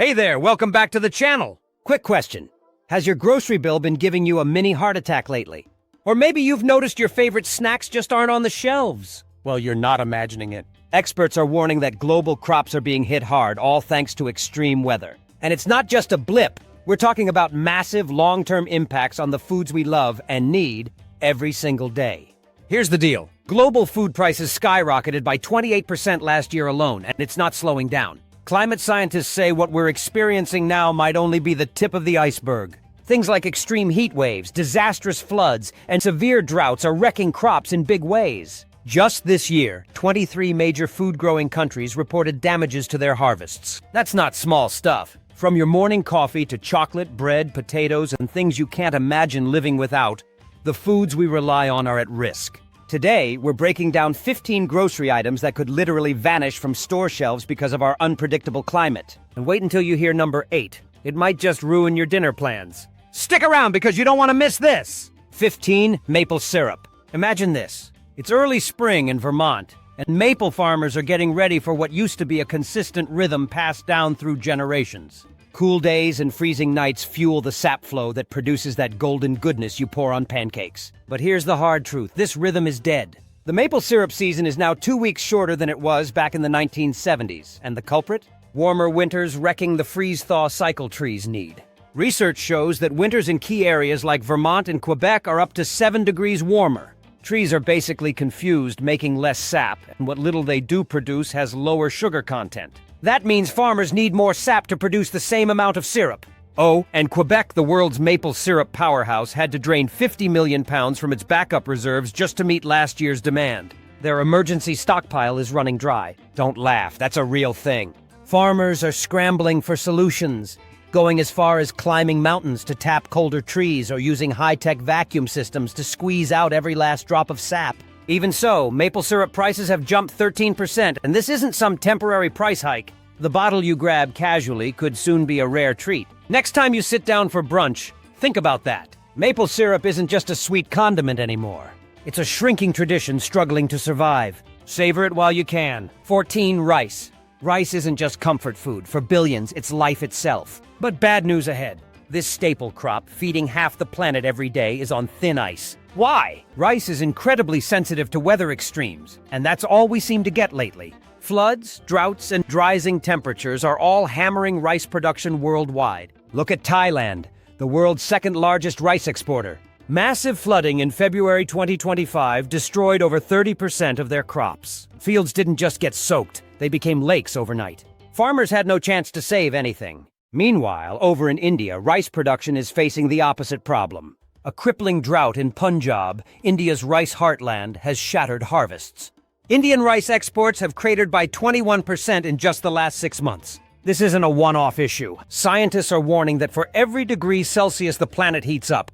Hey there, welcome back to the channel. Quick question. Has your grocery bill been giving you a mini heart attack lately? Or maybe you've noticed your favorite snacks just aren't on the shelves. Well, you're not imagining it. Experts are warning that global crops are being hit hard, all thanks to extreme weather. And it's not just a blip. We're talking about massive long-term impacts on the foods we love and need every single day. Here's the deal. Global food prices skyrocketed by 28% last year alone, and it's not slowing down. Climate scientists say what we're experiencing now might only be the tip of the iceberg. Things like extreme heat waves, disastrous floods, and severe droughts are wrecking crops in big ways. Just this year, 23 major food-growing countries reported damages to their harvests. That's not small stuff. From your morning coffee to chocolate, bread, potatoes, and things you can't imagine living without, the foods we rely on are at risk. Today, we're breaking down 15 grocery items that could literally vanish from store shelves because of our unpredictable climate. And wait until you hear number 8. It might just ruin your dinner plans. Stick around because you don't want to miss this! 15. Maple syrup. Imagine this. It's early spring in Vermont, and maple farmers are getting ready for what used to be a consistent rhythm passed down through generations. Cool days and freezing nights fuel the sap flow that produces that golden goodness you pour on pancakes. But here's the hard truth. This rhythm is dead. The maple syrup season is now 2 weeks shorter than it was back in the 1970s. And the culprit? Warmer winters wrecking the freeze-thaw cycle trees need. Research shows that winters in key areas like Vermont and Quebec are up to 7 degrees warmer. Trees are basically confused, making less sap, and what little they do produce has lower sugar content. That means farmers need more sap to produce the same amount of syrup. Oh, and Quebec, the world's maple syrup powerhouse, had to drain 50 million pounds from its backup reserves just to meet last year's demand. Their emergency stockpile is running dry. Don't laugh, that's a real thing. Farmers are scrambling for solutions, going as far as climbing mountains to tap colder trees or using high-tech vacuum systems to squeeze out every last drop of sap. Even so, maple syrup prices have jumped 13%, and this isn't some temporary price hike. The bottle you grab casually could soon be a rare treat. Next time you sit down for brunch, think about that. Maple syrup isn't just a sweet condiment anymore. It's a shrinking tradition struggling to survive. Savor it while you can. 14. Rice. Rice isn't just comfort food. For billions, it's life itself. But bad news ahead. This staple crop, feeding half the planet every day, is on thin ice. Why? Rice is incredibly sensitive to weather extremes, and that's all we seem to get lately. Floods, droughts, and rising temperatures are all hammering rice production worldwide. Look at Thailand, the world's second-largest rice exporter. Massive flooding in February 2025 destroyed over 30% of their crops. Fields didn't just get soaked, they became lakes overnight. Farmers had no chance to save anything. Meanwhile, over in India, rice production is facing the opposite problem. A crippling drought in Punjab, India's rice heartland, has shattered harvests. Indian rice exports have cratered by 21% in just the last 6 months. This isn't a one-off issue. Scientists are warning that for every degree Celsius the planet heats up,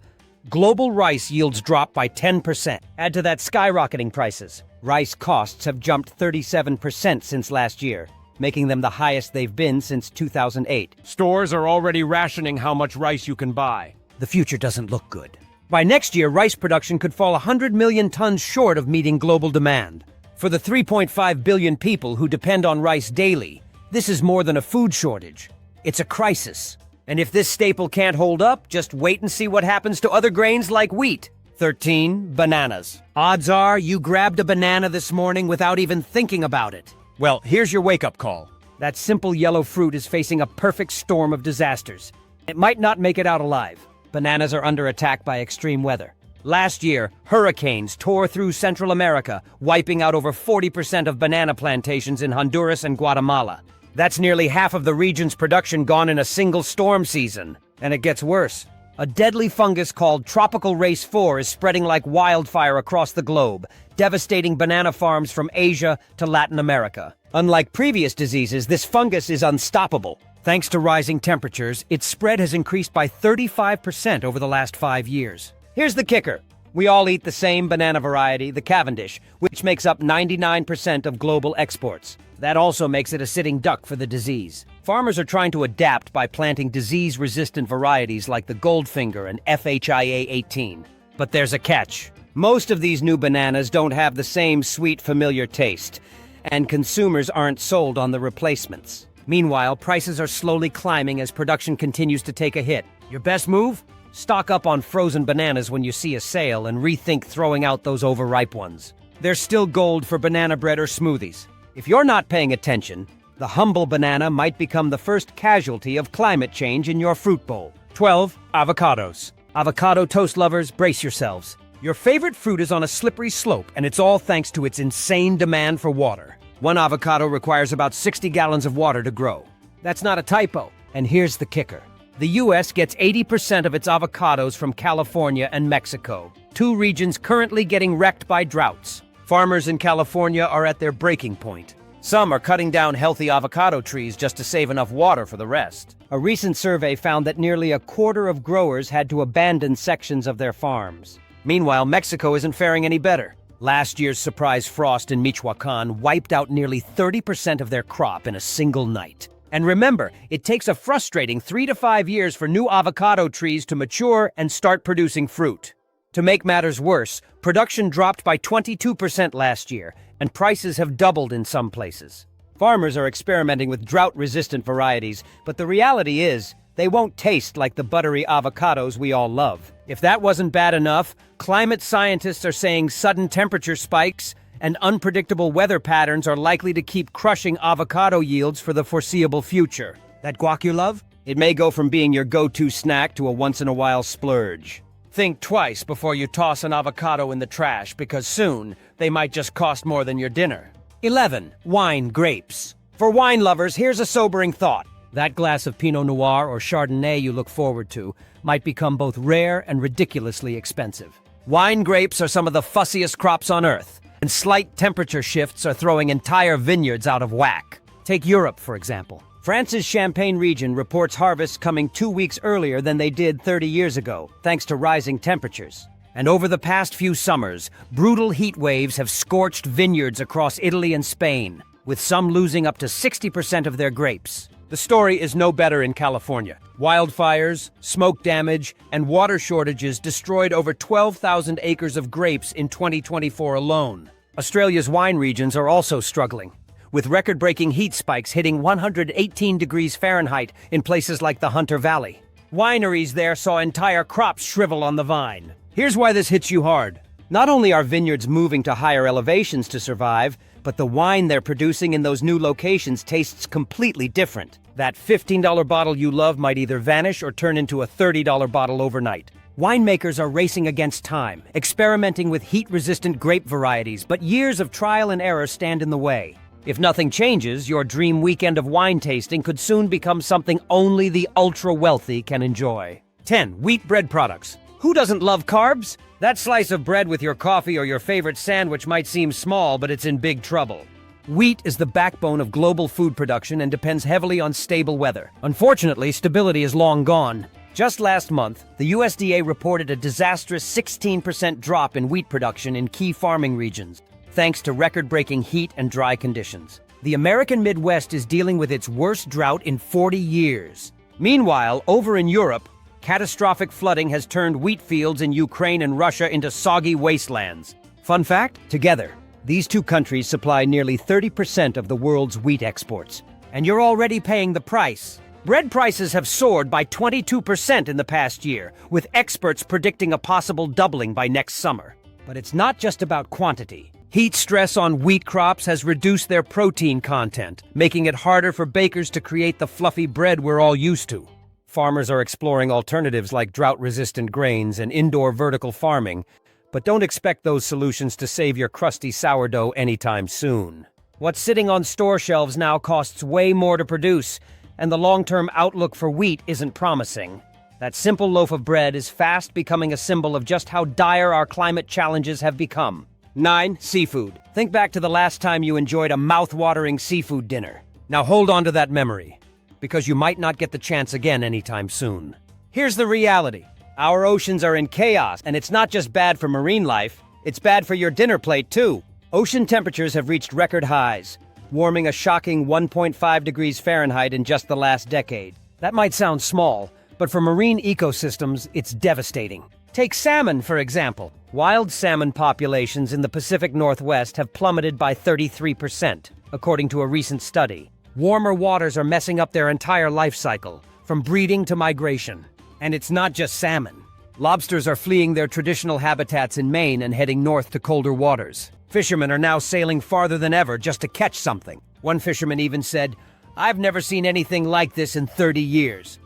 global rice yields drop by 10%. Add to that skyrocketing prices. Rice costs have jumped 37% since last year, making them the highest they've been since 2008. Stores are already rationing how much rice you can buy. The future doesn't look good. By next year, rice production could fall 100 million tons short of meeting global demand. For the 3.5 billion people who depend on rice daily, this is more than a food shortage. It's a crisis. And if this staple can't hold up, just wait and see what happens to other grains like wheat. 13. Bananas. Odds are you grabbed a banana this morning without even thinking about it. Well, here's your wake-up call. That simple yellow fruit is facing a perfect storm of disasters. It might not make it out alive. Bananas are under attack by extreme weather. Last year, hurricanes tore through Central America, wiping out over 40% of banana plantations in Honduras and Guatemala. That's nearly half of the region's production gone in a single storm season. And it gets worse. A deadly fungus called Tropical Race 4 is spreading like wildfire across the globe, devastating banana farms from Asia to Latin America. Unlike previous diseases, this fungus is unstoppable. Thanks to rising temperatures, its spread has increased by 35% over the last 5 years. Here's the kicker. We all eat the same banana variety, the Cavendish, which makes up 99% of global exports. That also makes it a sitting duck for the disease. Farmers are trying to adapt by planting disease-resistant varieties like the Goldfinger and FHIA 18. But there's a catch. Most of these new bananas don't have the same sweet, familiar taste, and consumers aren't sold on the replacements. Meanwhile, prices are slowly climbing as production continues to take a hit. Your best move? Stock up on frozen bananas when you see a sale and rethink throwing out those overripe ones. There's still gold for banana bread or smoothies. If you're not paying attention, the humble banana might become the first casualty of climate change in your fruit bowl. 12. Avocados. Avocado toast lovers, brace yourselves. Your favorite fruit is on a slippery slope, and it's all thanks to its insane demand for water. One avocado requires about 60 gallons of water to grow. That's not a typo. And here's the kicker. The U.S. gets 80% of its avocados from California and Mexico, two regions currently getting wrecked by droughts. Farmers in California are at their breaking point. Some are cutting down healthy avocado trees just to save enough water for the rest. A recent survey found that nearly a quarter of growers had to abandon sections of their farms. Meanwhile, Mexico isn't faring any better. Last year's surprise frost in Michoacan wiped out nearly 30% of their crop in a single night. And remember, it takes a frustrating 3 to 5 years for new avocado trees to mature and start producing fruit. To make matters worse, production dropped by 22% last year, and prices have doubled in some places. Farmers are experimenting with drought-resistant varieties, but the reality is, they won't taste like the buttery avocados we all love. If that wasn't bad enough, climate scientists are saying sudden temperature spikes and unpredictable weather patterns are likely to keep crushing avocado yields for the foreseeable future. That guac you love? It may go from being your go-to snack to a once-in-a-while splurge. Think twice before you toss an avocado in the trash, because soon they might just cost more than your dinner. 11. Wine grapes. For wine lovers, here's a sobering thought. That glass of Pinot Noir or Chardonnay you look forward to might become both rare and ridiculously expensive. Wine grapes are some of the fussiest crops on Earth, and slight temperature shifts are throwing entire vineyards out of whack. Take Europe, for example. France's Champagne region reports harvests coming 2 weeks earlier than they did 30 years ago, thanks to rising temperatures. And over the past few summers, brutal heat waves have scorched vineyards across Italy and Spain, with some losing up to 60% of their grapes. The story is no better in California. Wildfires, smoke damage, and water shortages destroyed over 12,000 acres of grapes in 2024 alone. Australia's wine regions are also struggling, with record-breaking heat spikes hitting 118 degrees Fahrenheit in places like the Hunter Valley. Wineries there saw entire crops shrivel on the vine. Here's why this hits you hard. Not only are vineyards moving to higher elevations to survive, but the wine they're producing in those new locations tastes completely different. That $15 bottle you love might either vanish or turn into a $30 bottle overnight. Winemakers are racing against time, experimenting with heat-resistant grape varieties, but years of trial and error stand in the way. If nothing changes, your dream weekend of wine tasting could soon become something only the ultra-wealthy can enjoy. 10. Wheat bread products. Who doesn't love carbs? That slice of bread with your coffee or your favorite sandwich might seem small, but it's in big trouble. Wheat is the backbone of global food production and depends heavily on stable weather. Unfortunately, stability is long gone. Just last month, the USDA reported a disastrous 16% drop in wheat production in key farming regions, thanks to record-breaking heat and dry conditions. The American Midwest is dealing with its worst drought in 40 years. Meanwhile, over in Europe, catastrophic flooding has turned wheat fields in Ukraine and Russia into soggy wastelands. Fun fact? Together, these two countries supply nearly 30% of the world's wheat exports. And you're already paying the price. Bread prices have soared by 22% in the past year, with experts predicting a possible doubling by next summer. But it's not just about quantity. Heat stress on wheat crops has reduced their protein content, making it harder for bakers to create the fluffy bread we're all used to. Farmers are exploring alternatives like drought-resistant grains and indoor vertical farming, but don't expect those solutions to save your crusty sourdough anytime soon. What's sitting on store shelves now costs way more to produce, and the long-term outlook for wheat isn't promising. That simple loaf of bread is fast becoming a symbol of just how dire our climate challenges have become. 9. Seafood. Think back to the last time you enjoyed a mouth-watering seafood dinner. Now hold on to that memory, because you might not get the chance again anytime soon. Here's the reality. Our oceans are in chaos, and it's not just bad for marine life, it's bad for your dinner plate too. Ocean temperatures have reached record highs, warming a shocking 1.5 degrees Fahrenheit in just the last decade. That might sound small, but for marine ecosystems, it's devastating. Take salmon, for example. Wild salmon populations in the Pacific Northwest have plummeted by 33%, according to a recent study. Warmer waters are messing up their entire life cycle, from breeding to migration. And it's not just salmon. Lobsters are fleeing their traditional habitats in Maine and heading north to colder waters. Fishermen are now sailing farther than ever just to catch something. One fisherman even said, "I've never seen anything like this in 30 years."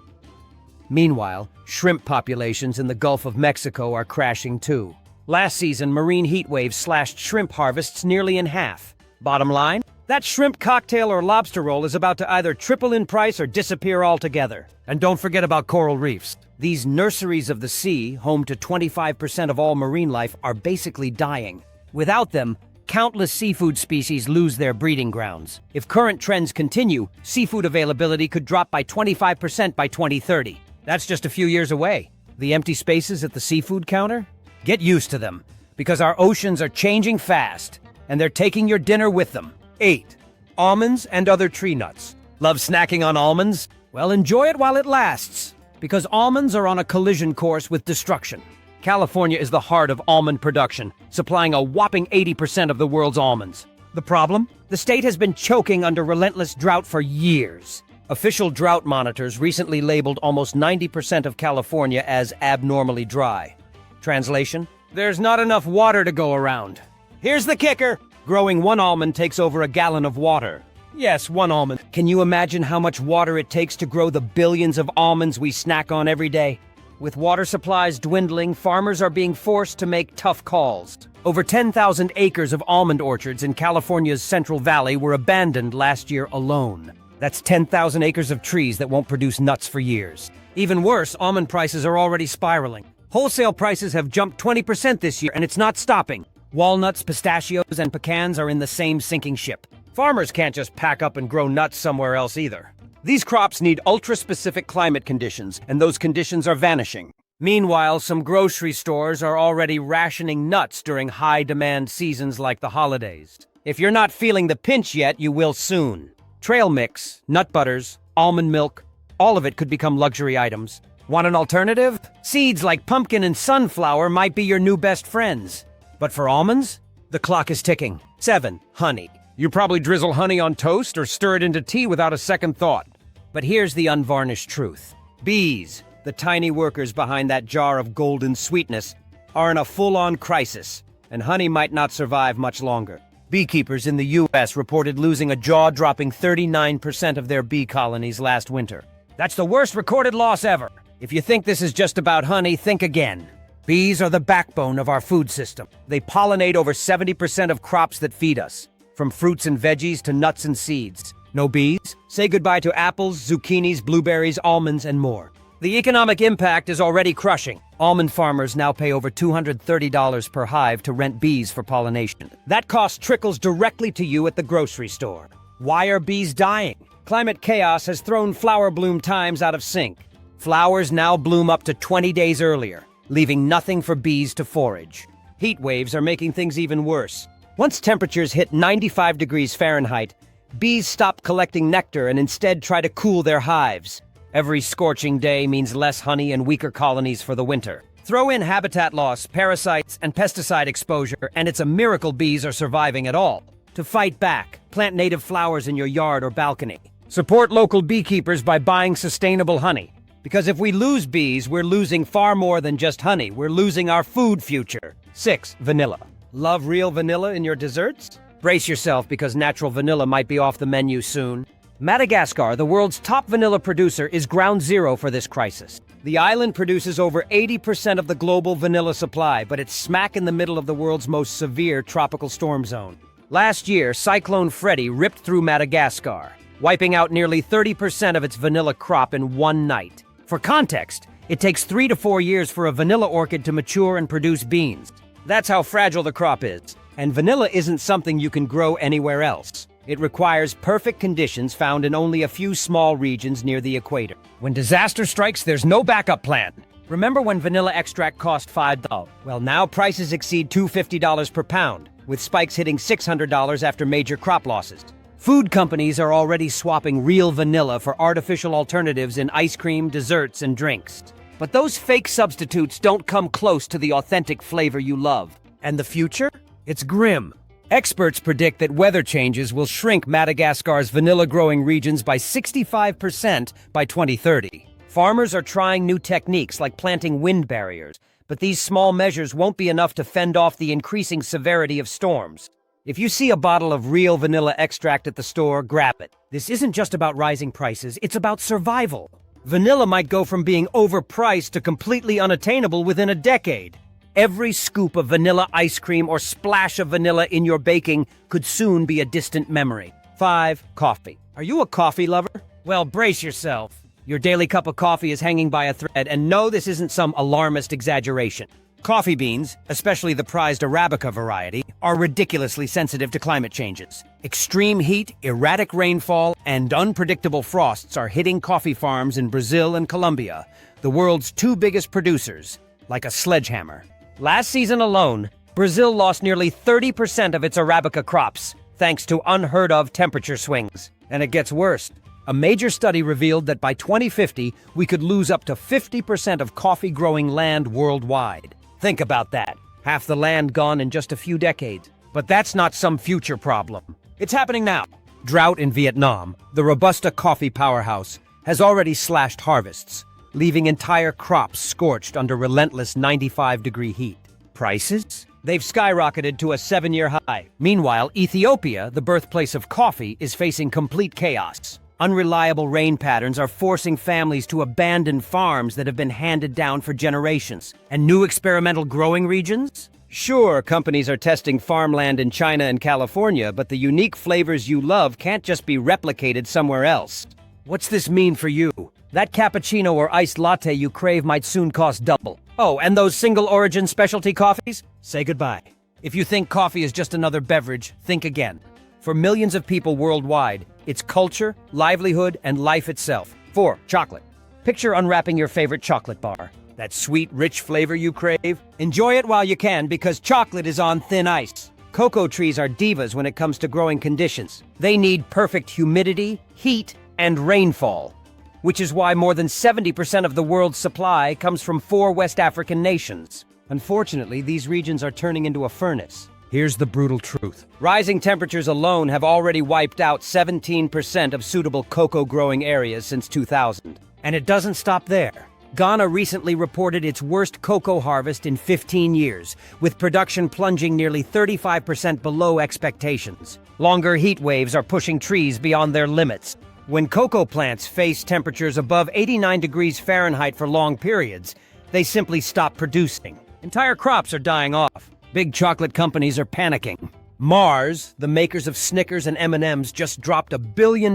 Meanwhile, shrimp populations in the Gulf of Mexico are crashing too. Last season, marine heat waves slashed shrimp harvests nearly in half. Bottom line, that shrimp cocktail or lobster roll is about to either triple in price or disappear altogether. And don't forget about coral reefs. These nurseries of the sea, home to 25% of all marine life, are basically dying. Without them, countless seafood species lose their breeding grounds. If current trends continue, seafood availability could drop by 25% by 2030. That's just a few years away. The empty spaces at the seafood counter? Get used to them, because our oceans are changing fast, and they're taking your dinner with them. 8. Almonds and other tree nuts. Love snacking on almonds? Well, enjoy it while it lasts, because almonds are on a collision course with destruction. California is the heart of almond production, supplying a whopping 80% of the world's almonds. The problem? The state has been choking under relentless drought for years. Official drought monitors recently labeled almost 90% of California as abnormally dry. Translation? There's not enough water to go around. Here's the kicker! Growing one almond takes over a gallon of water. Yes, one almond. Can you imagine how much water it takes to grow the billions of almonds we snack on every day? With water supplies dwindling, farmers are being forced to make tough calls. Over 10,000 acres of almond orchards in California's Central Valley were abandoned last year alone. That's 10,000 acres of trees that won't produce nuts for years. Even worse, almond prices are already spiraling. Wholesale prices have jumped 20% this year, and it's not stopping. Walnuts, pistachios, and pecans are in the same sinking ship. Farmers can't just pack up and grow nuts somewhere else either. These crops need ultra-specific climate conditions, and those conditions are vanishing. Meanwhile, some grocery stores are already rationing nuts during high-demand seasons like the holidays. If you're not feeling the pinch yet, you will soon. Trail mix, nut butters, almond milk, all of it could become luxury items. Want an alternative? Seeds like pumpkin and sunflower might be your new best friends. But for almonds, the clock is ticking. 7. Honey. You probably drizzle honey on toast or stir it into tea without a second thought. But here's the unvarnished truth. Bees, the tiny workers behind that jar of golden sweetness, are in a full-on crisis, and honey might not survive much longer. Beekeepers in the U.S. reported losing a jaw-dropping 39% of their bee colonies last winter. That's the worst recorded loss ever. If you think this is just about honey, think again. Bees are the backbone of our food system. They pollinate over 70% of crops that feed us, from fruits and veggies to nuts and seeds. No bees? Say goodbye to apples, zucchinis, blueberries, almonds, and more. The economic impact is already crushing. Almond farmers now pay over $230 per hive to rent bees for pollination. That cost trickles directly to you at the grocery store. Why are bees dying? Climate chaos has thrown flower bloom times out of sync. Flowers now bloom up to 20 days earlier, leaving nothing for bees to forage. Heat waves are making things even worse. Once temperatures hit 95 degrees Fahrenheit, bees stop collecting nectar and instead try to cool their hives. Every scorching day means less honey and weaker colonies for the winter. Throw in habitat loss, parasites, and pesticide exposure, and it's a miracle bees are surviving at all. To fight back, plant native flowers in your yard or balcony. Support local beekeepers by buying sustainable honey. Because if we lose bees, we're losing far more than just honey. We're losing our food future. 6. Vanilla. Love real vanilla in your desserts? Brace yourself because natural vanilla might be off the menu soon. Madagascar, the world's top vanilla producer, is ground zero for this crisis. The island produces over 80% of the global vanilla supply, but it's smack in the middle of the world's most severe tropical storm zone. Last year, Cyclone Freddy ripped through Madagascar, wiping out nearly 30% of its vanilla crop in one night. For context, it takes 3 to 4 years for a vanilla orchid to mature and produce beans. That's how fragile the crop is. And vanilla isn't something you can grow anywhere else. It requires perfect conditions found in only a few small regions near the equator. When disaster strikes, there's no backup plan. Remember when vanilla extract cost $5? Well, now prices exceed $250 per pound, with spikes hitting $600 after major crop losses. Food companies are already swapping real vanilla for artificial alternatives in ice cream, desserts, and drinks. But those fake substitutes don't come close to the authentic flavor you love. And the future? It's grim. Experts predict that weather changes will shrink Madagascar's vanilla-growing regions by 65% by 2030. Farmers are trying new techniques like planting wind barriers, but these small measures won't be enough to fend off the increasing severity of storms. If you see a bottle of real vanilla extract at the store, grab it. This isn't just about rising prices, it's about survival. Vanilla might go from being overpriced to completely unattainable within a decade. Every scoop of vanilla ice cream or splash of vanilla in your baking could soon be a distant memory. 5. Coffee. Are you a coffee lover? Well, brace yourself. Your daily cup of coffee is hanging by a thread, and no, this isn't some alarmist exaggeration. Coffee beans, especially the prized Arabica variety, are ridiculously sensitive to climate changes. Extreme heat, erratic rainfall, and unpredictable frosts are hitting coffee farms in Brazil and Colombia, the world's two biggest producers, like a sledgehammer. Last season alone, Brazil lost nearly 30% of its Arabica crops, thanks to unheard-of temperature swings. And it gets worse. A major study revealed that by 2050, we could lose up to 50% of coffee-growing land worldwide. Think about that. Half the land gone in just a few decades. But that's not some future problem. It's happening now. Drought in Vietnam, the Robusta coffee powerhouse, has already slashed harvests, leaving entire crops scorched under relentless 95-degree heat. Prices? They've skyrocketed to a 7-year high. Meanwhile, Ethiopia, the birthplace of coffee, is facing complete chaos. Unreliable rain patterns are forcing families to abandon farms that have been handed down for generations. And new experimental growing regions? Sure, companies are testing farmland in China and California, but the unique flavors you love can't just be replicated somewhere else. What's this mean for you? That cappuccino or iced latte you crave might soon cost double. Oh, and those single-origin specialty coffees? Say goodbye. If you think coffee is just another beverage, think again. For millions of people worldwide, it's culture, livelihood, and life itself. 4. Chocolate. Picture unwrapping your favorite chocolate bar. That sweet, rich flavor you crave? Enjoy it while you can, because chocolate is on thin ice. Cocoa trees are divas when it comes to growing conditions. They need perfect humidity, heat, and rainfall, which is why more than 70% of the world's supply comes from 4 West African nations. Unfortunately, these regions are turning into a furnace. Here's the brutal truth. Rising temperatures alone have already wiped out 17% of suitable cocoa-growing areas since 2000. And it doesn't stop there. Ghana recently reported its worst cocoa harvest in 15 years, with production plunging nearly 35% below expectations. Longer heat waves are pushing trees beyond their limits. When cocoa plants face temperatures above 89 degrees Fahrenheit for long periods, they simply stop producing. Entire crops are dying off. Big chocolate companies are panicking. Mars, the makers of Snickers and M&Ms, just dropped $1 billion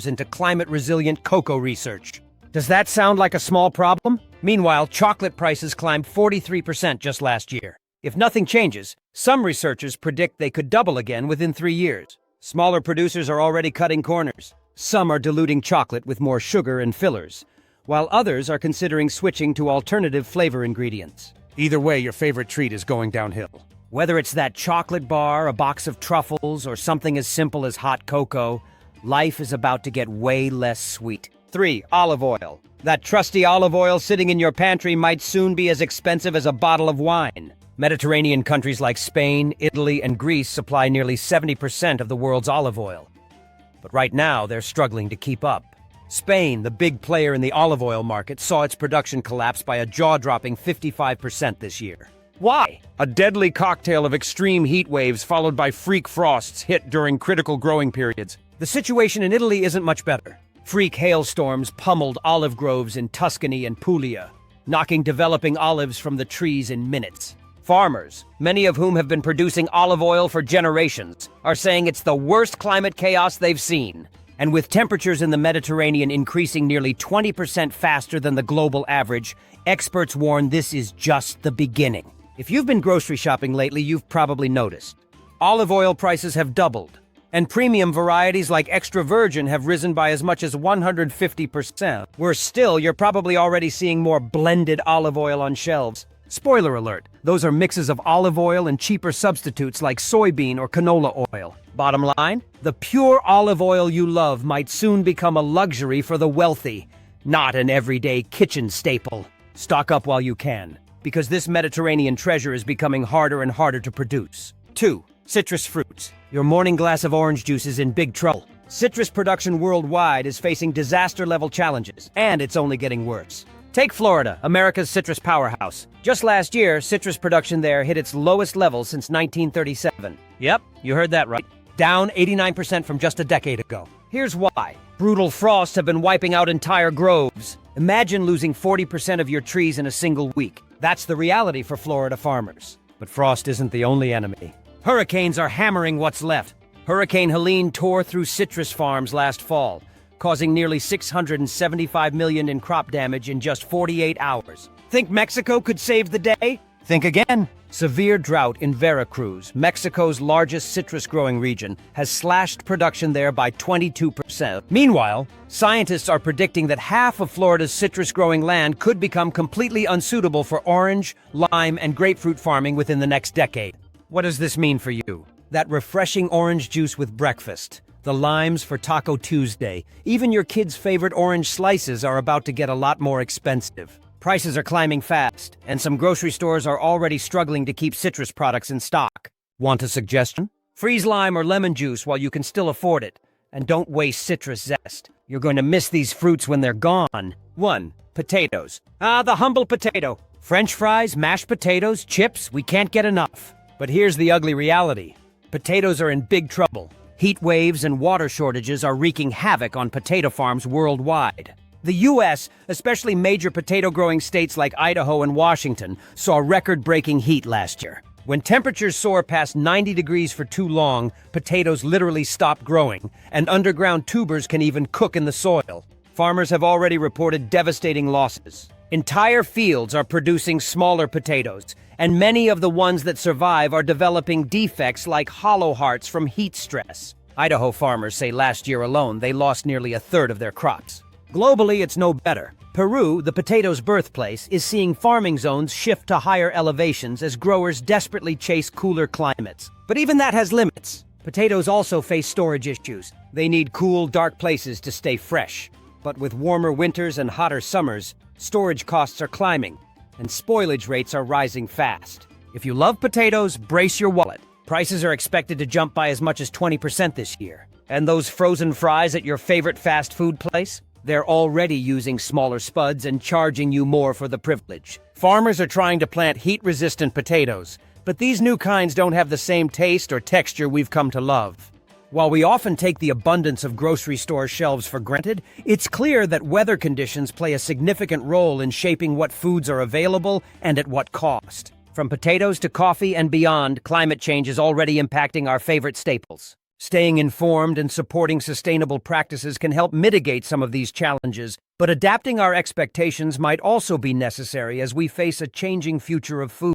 into climate-resilient cocoa research. Does that sound like a small problem? Meanwhile, chocolate prices climbed 43% just last year. If nothing changes, some researchers predict they could double again within 3 years. Smaller producers are already cutting corners. Some are diluting chocolate with more sugar and fillers, while others are considering switching to alternative flavor ingredients. Either way, your favorite treat is going downhill. Whether it's that chocolate bar, a box of truffles, or something as simple as hot cocoa, life is about to get way less sweet. 3. Olive oil. That trusty olive oil sitting in your pantry might soon be as expensive as a bottle of wine. Mediterranean countries like Spain, Italy, and Greece supply nearly 70% of the world's olive oil. But right now, they're struggling to keep up. Spain, the big player in the olive oil market, saw its production collapse by a jaw-dropping 55% this year. Why? A deadly cocktail of extreme heat waves followed by freak frosts hit during critical growing periods. The situation in Italy isn't much better. Freak hailstorms pummeled olive groves in Tuscany and Puglia, knocking developing olives from the trees in minutes. Farmers, many of whom have been producing olive oil for generations, are saying it's the worst climate chaos they've seen. And with temperatures in the Mediterranean increasing nearly 20% faster than the global average, experts warn this is just the beginning. If you've been grocery shopping lately, you've probably noticed. Olive oil prices have doubled, and premium varieties like extra virgin have risen by as much as 150%. Worse still, you're probably already seeing more blended olive oil on shelves. Spoiler alert, those are mixes of olive oil and cheaper substitutes like soybean or canola oil. Bottom line, the pure olive oil you love might soon become a luxury for the wealthy, not an everyday kitchen staple. Stock up while you can, because this Mediterranean treasure is becoming harder and harder to produce. 2. Citrus fruits. Your morning glass of orange juice is in big trouble. Citrus production worldwide is facing disaster-level challenges, and it's only getting worse. Take Florida, America's citrus powerhouse. Just last year, citrus production there hit its lowest level since 1937. Yep, you heard that right. Down 89% from just a decade ago. Here's why. Brutal frosts have been wiping out entire groves. Imagine losing 40% of your trees in a single week. That's the reality for Florida farmers. But frost isn't the only enemy. Hurricanes are hammering what's left. Hurricane Helene tore through citrus farms last fall, causing nearly $675 million in crop damage in just 48 hours. Think Mexico could save the day? Think again. Severe drought in Veracruz, Mexico's largest citrus-growing region, has slashed production there by 22%. Meanwhile, scientists are predicting that half of Florida's citrus-growing land could become completely unsuitable for orange, lime, and grapefruit farming within the next decade. What does this mean for you? That refreshing orange juice with breakfast, the limes for Taco Tuesday, even your kids' favorite orange slices are about to get a lot more expensive. Prices are climbing fast, and some grocery stores are already struggling to keep citrus products in stock. Want a suggestion? Freeze lime or lemon juice while you can still afford it. And don't waste citrus zest. You're going to miss these fruits when they're gone. 1. Potatoes. The humble potato. French fries, mashed potatoes, chips, we can't get enough. But here's the ugly reality. Potatoes are in big trouble. Heat waves and water shortages are wreaking havoc on potato farms worldwide. The U.S., especially major potato-growing states like Idaho and Washington, saw record-breaking heat last year. When temperatures soar past 90 degrees for too long, potatoes literally stop growing, and underground tubers can even cook in the soil. Farmers have already reported devastating losses. Entire fields are producing smaller potatoes, and many of the ones that survive are developing defects like hollow hearts from heat stress. Idaho farmers say last year alone they lost nearly a third of their crops. Globally, it's no better. Peru, the potato's birthplace, is seeing farming zones shift to higher elevations as growers desperately chase cooler climates. But even that has limits. Potatoes also face storage issues. They need cool, dark places to stay fresh. But with warmer winters and hotter summers, storage costs are climbing, and spoilage rates are rising fast. If you love potatoes, brace your wallet. Prices are expected to jump by as much as 20% this year. And those frozen fries at your favorite fast food place? They're already using smaller spuds and charging you more for the privilege. Farmers are trying to plant heat-resistant potatoes, but these new kinds don't have the same taste or texture we've come to love. While we often take the abundance of grocery store shelves for granted, it's clear that weather conditions play a significant role in shaping what foods are available and at what cost. From potatoes to coffee and beyond, climate change is already impacting our favorite staples. Staying informed and supporting sustainable practices can help mitigate some of these challenges, but adapting our expectations might also be necessary as we face a changing future of food.